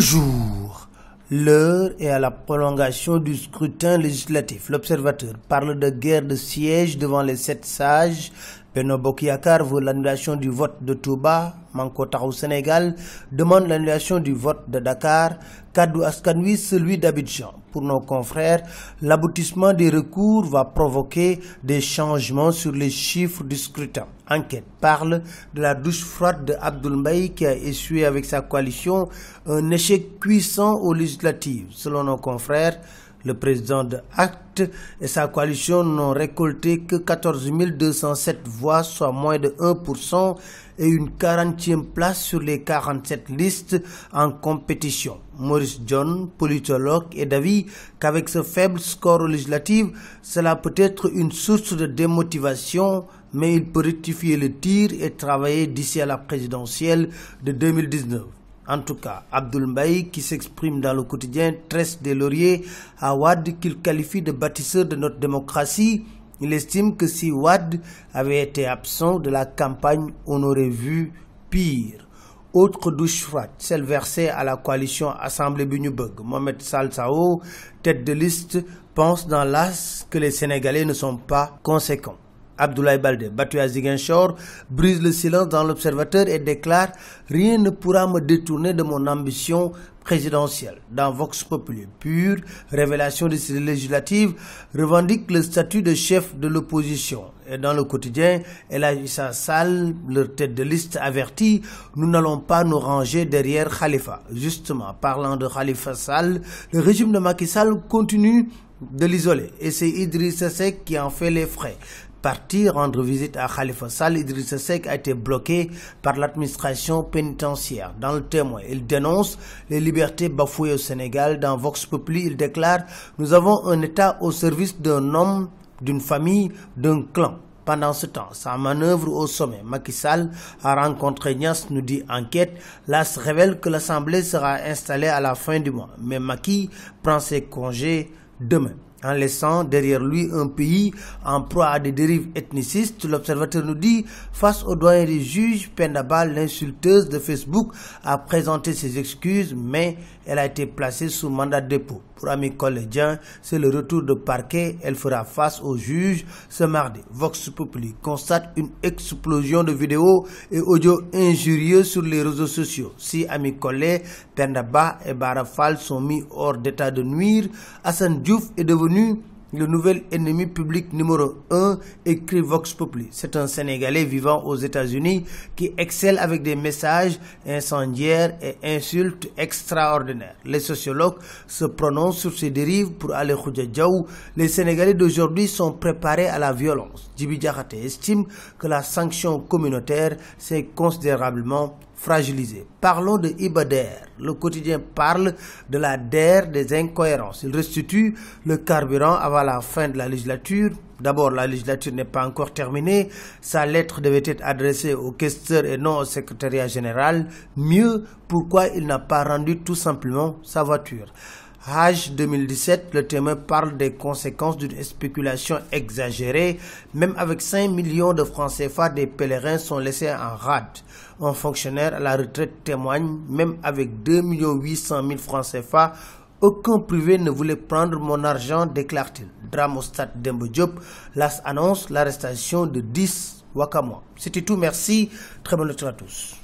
Toujours, l'heure est à la prolongation du scrutin législatif. L'Observateur parle de guerre de siège devant les 7 sages. Benno Bokk Yakaar veut l'annulation du vote de Touba. Manko Taxawu Sénégal demande l'annulation du vote de Dakar. Kaddu Askan Wi, celui d'Abidjan. Pour nos confrères, l'aboutissement des recours va provoquer des changements sur les chiffres du scrutin. Enquête parle de la douche froide de Abdoul Mbaye qui a essuyé avec sa coalition un échec cuisant aux législatives. Selon nos confrères, le président de Acte et sa coalition n'ont récolté que 14 207 voix, soit moins de 1%, et une 40e place sur les 47 listes en compétition. Maurice John, politologue, est d'avis qu'avec ce faible score aux législatives, cela peut être une source de démotivation, mais il peut rectifier le tir et travailler d'ici à la présidentielle de 2019. En tout cas, Abdoul Mbaye, qui s'exprime dans le quotidien, tresse des lauriers à Wade qu'il qualifie de bâtisseur de notre démocratie. Il estime que si Wade avait été absent de la campagne, on aurait vu pire. Autre douche froide, celle versée à la coalition Assemblée bi ñu bëgg. Mohamed Sall Sao, tête de liste, pense dans l'as que les Sénégalais ne sont pas conséquents. Abdoulaye Baldé, battu à Ziguinchor, brise le silence dans l'Observateur et déclare « Rien ne pourra me détourner de mon ambition présidentielle ». Dans Vox Populi pur, révélation de ces législatives, revendique le statut de chef de l'opposition. Et dans le quotidien, El Hadji Issa Sall, leur tête de liste, avertit « Nous n'allons pas nous ranger derrière Khalifa ». Justement, parlant de Khalifa Sall, le régime de Macky Sall continue de l'isoler. Et c'est Idrissa Seck qui en fait les frais. Parti rendre visite à Khalifa Sall, Idrissa Seck a été bloqué par l'administration pénitentiaire. Dans le Témoin, il dénonce les libertés bafouées au Sénégal. Dans Vox Populi, il déclare « Nous avons un État au service d'un homme, d'une famille, d'un clan ». Pendant ce temps, sa manœuvre au sommet, Macky Sall a rencontré Niass, nous dit Enquête. L'AS révèle que l'Assemblée sera installée à la fin du mois. Mais Macky prend ses congés demain, en laissant derrière lui un pays en proie à des dérives ethnicistes. L'Observateur nous dit, face au doyen des juges, Penda Ba, l'insulteuse de Facebook, a présenté ses excuses, mais elle a été placée sous mandat de dépôt. Pour Ami Collégien, c'est le retour de parquet. Elle fera face aux juges ce mardi. Vox Populi constate une explosion de vidéos et audios injurieux sur les réseaux sociaux. Si Ami Collé, Penda Ba et Bara Fall sont mis hors d'état de nuire, Assane Diouf est devenu le nouvel ennemi public numéro 1, écrit Vox Populi. C'est un Sénégalais vivant aux États-Unis qui excelle avec des messages incendiaires et insultes extraordinaires. Les sociologues se prononcent sur ces dérives. Pour Ali Khoudia Diaw, les Sénégalais d'aujourd'hui sont préparés à la violence. Djibi Diakhaté estime que la sanction communautaire s'est considérablement fragilisé. Parlons de Iba Der. Le quotidien parle de la DER des incohérences. Il restitue le carburant avant la fin de la législature. D'abord, la législature n'est pas encore terminée. Sa lettre devait être adressée au questeur et non au secrétariat général. Mieux, pourquoi il n'a pas rendu tout simplement sa voiture? Hajj 2017, le Témoin parle des conséquences d'une spéculation exagérée. Même avec 5 millions de francs CFA, des pèlerins sont laissés en rade. Un fonctionnaire à la retraite témoigne, même avec 2 800 000 francs CFA, aucun privé ne voulait prendre mon argent, déclare-t-il. Drame au stade Demba Diop, l'AS annonce l'arrestation de 10 Wakamois. C'était tout, merci, très bonne lecture à tous.